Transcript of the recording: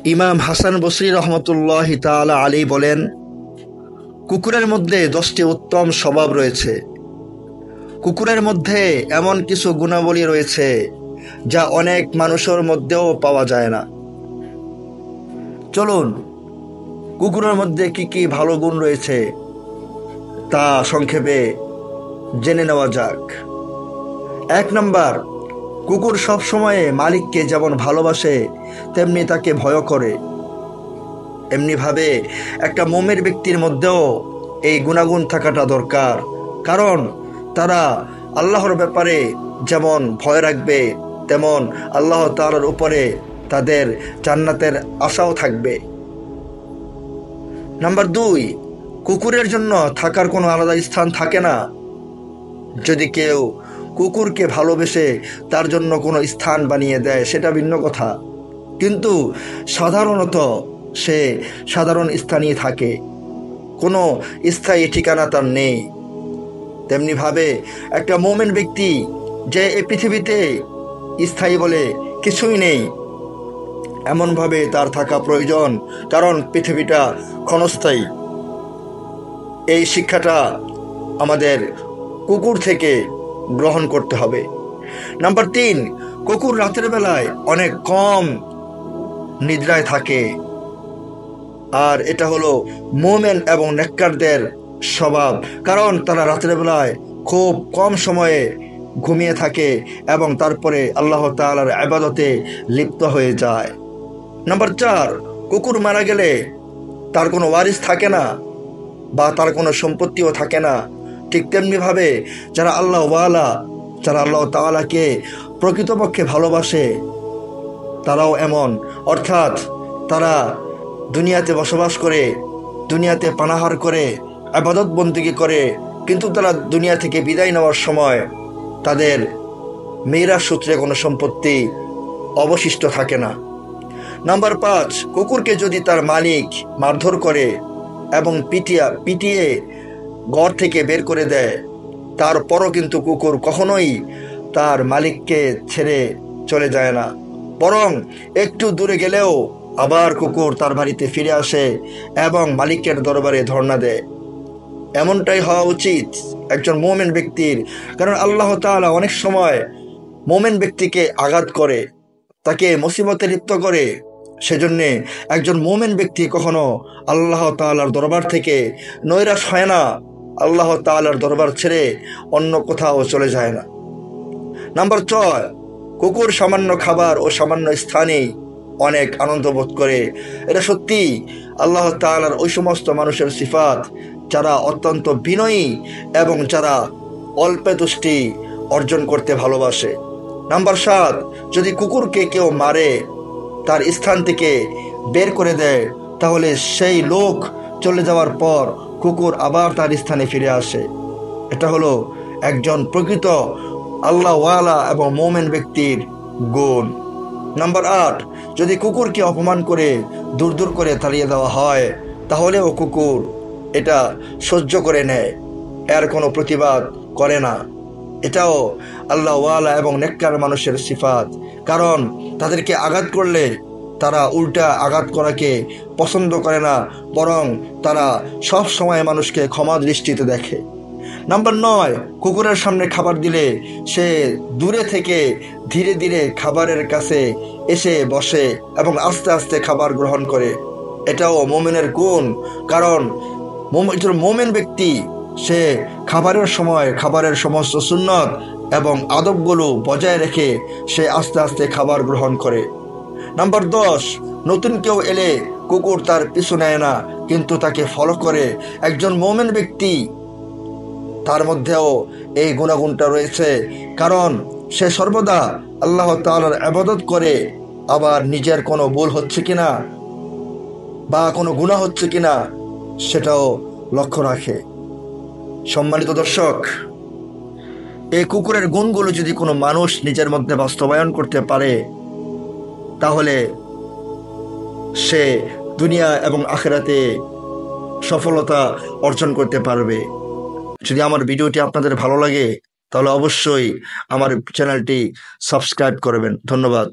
ইমাম হাসান বসরি রহমতুল্লাহি তাআলা আলী বলেন, কুকুরের মধ্যে 10টি উত্তম স্বভাব রয়েছে। কুকুরের মধ্যে এমন কিছু গুণাবলী রয়েছে যা অনেক মানুষের মধ্যেও পাওয়া যায় না। চলুন কুকুরের মধ্যে কি কি ভালো গুণ রয়েছে তা সংক্ষেপে জেনে নেওয়া যাক। 1 নম্বর, কুকুর সবসময় মালিককে যেমন ভালোবাসে তেমনি তাকে ভয় করে। এমনিভাবে একটা মুমিন ব্যক্তির মধ্যেও এই গুণাগুণ থাকাটা দরকার, কারণ তারা আল্লাহর ব্যাপারে যেমন ভয় রাখবে তেমন আল্লাহ তাআলার উপরে তাদের জান্নাতের আশাও থাকবে। নাম্বার 2, কুকুরের জন্য থাকার কোনো আলাদা স্থান থাকে না। যদি কেউ কুকুরকে ভালোবেসে তার জন্য কোনো স্থান বানিয়ে দেয় সেটা ভিন্ন কথা, কিন্তু সাধারণত সে সাধারণ স্থানেই থাকে, কোনো স্থায়ী ঠিকানা তার নেই। তেমনিভাবে একটা মুমিন ব্যক্তি যে এই পৃথিবীতে স্থায়ী বলে কিছুই নেই এমনভাবে তার থাকা প্রয়োজন, কারণ পৃথিবীটা ক্ষণস্থায়ী। এই শিক্ষাটা আমাদের কুকুর থেকে গ্রহণ করতে হবে। নাম্বার 3, কুকুর রাতের বেলায় অনেক কম নিদ্রায় থাকে, আর এটা হলো মুমিন এবং নেককারদের স্বভাব, কারণ তারা রাতের বেলায় খুব কম সময়ে ঘুমিয়ে থাকে এবং তারপরে আল্লাহ তাআলার ইবাদতে লিপ্ত হয়ে যায়। নাম্বার 4, কুকুর মারা গেলে তার কোনো ওয়ারিস থাকে না বা তার কোনো সম্পত্তিও থাকে না। ঠিক তেমনিভাবে যারা আল্লাহ ওয়ালা, যারা আল্লাহ তাআলাকে প্রকৃতপক্ষে ভালোবাসে তারাও এমন, অর্থাৎ তারা দুনিয়াতে বসবাস করে, দুনিয়াতে পানাহার করে, ইবাদত বন্দেগী করে, কিন্তু তারা দুনিয়া থেকে বিদায় নেওয়ার সময় তাদের মিরাস সূত্রে কোনো সম্পত্তি অবশিষ্ট থাকে না। নাম্বার 5, কুকুরকে যদি তার মালিক মারধর করে এবং পিটিয়ে ঘর থেকে বের করে দেয়, তারপরও কিন্তু কুকুর কখনোই তার মালিককে ছেড়ে চলে যায় না, বরং একটু দূরে গেলেও আবার কুকুর তার বাড়িতে ফিরে আসে এবং মালিকের দরবারে ধর্ণা দেয়। এমনটাই হওয়া উচিত একজন মুমিন ব্যক্তির, কারণ আল্লাহ তাআলা অনেক সময় মুমিন ব্যক্তিকে আঘাত করে, তাকে মুসিবতে লিপ্ত করে। সেজন্যে একজন মুমিন ব্যক্তি কখনো আল্লাহ তাআলার দরবার থেকে নৈরাশ হয় না, আল্লাহ তাআলার দরবার ছেড়ে অন্য কোথাও চলে যায় না। নাম্বার 6, কুকুর সামান্য খাবার ও সামান্য স্থানেই অনেক আনন্দ বোধ করে। এটা সত্যি আল্লাহ তাআলার ওই সমস্ত মানুষের সিফাত যারা অত্যন্ত বিনয়ী এবং যারা অল্পে তুষ্টি অর্জন করতে ভালোবাসে। নাম্বার 7, যদি কুকুরকে কেউ মারে, তার স্থান থেকে বের করে দেয়, তাহলে সেই লোক চলে যাওয়ার পর কুকুর আবার তার স্থানে ফিরে আসে। এটা হলো একজন প্রকৃত আল্লাহ ওয়ালা এবং মুমিন ব্যক্তির গুণ। নাম্বার 8, যদি কুকুরকে অপমান করে দূর দূর করে তাড়িয়ে দেওয়া হয়, তাহলেও কুকুর এটা সহ্য করে নেয়, এর কোনো প্রতিবাদ করে না। এটাও আল্লাহ ওয়ালা এবং নেককার মানুষের সিফাত, কারণ তাদেরকে আঘাত করলে তারা উল্টা আঘাত করাকে পছন্দ করে না, বরং তারা সব সময় মানুষকে ক্ষমা দৃষ্টিতে দেখে। নাম্বার 9, কুকুরের সামনে খাবার দিলে সে দূরে থেকে ধীরে ধীরে খাবারের কাছে এসে বসে এবং আস্তে আস্তে খাবার গ্রহণ করে। এটাও মুমিনের গুণ, কারণ মুমিন ব্যক্তি সে খাবারের সময় খাবারের সমস্ত সুন্নত এবং আদবগুলো বজায় রেখে সে আস্তে আস্তে খাবার গ্রহণ করে। নাম্বার 10, নতুন কেউ এলে কুকুর তার পিছু নেয় না, কিন্তু তাকে ফলো করে। একজন মুমিন ব্যক্তি তার মধ্যেও এই গুণাগুণটা রয়েছে, কারণ সে সর্বদা আল্লাহ তাআলার ইবাদত করে, আবার নিজের কোনো ভুল হচ্ছে কিনা বা কোনো গুনাহ হচ্ছে কিনা সেটাও লক্ষ্য রাখে। সম্মানিত দর্শক, এই কুকুরের গুণগুলো যদি কোনো মানুষ নিজের মধ্যে বাস্তবায়ন করতে পারে, তাহলে সে দুনিয়া এবং আখিরাতে সফলতা অর্জন করতে পারবে। যদি আমার ভিডিওটি আপনাদের ভালো লাগে তাহলে অবশ্যই আমার চ্যানেলটি সাবস্ক্রাইব করবেন। ধন্যবাদ।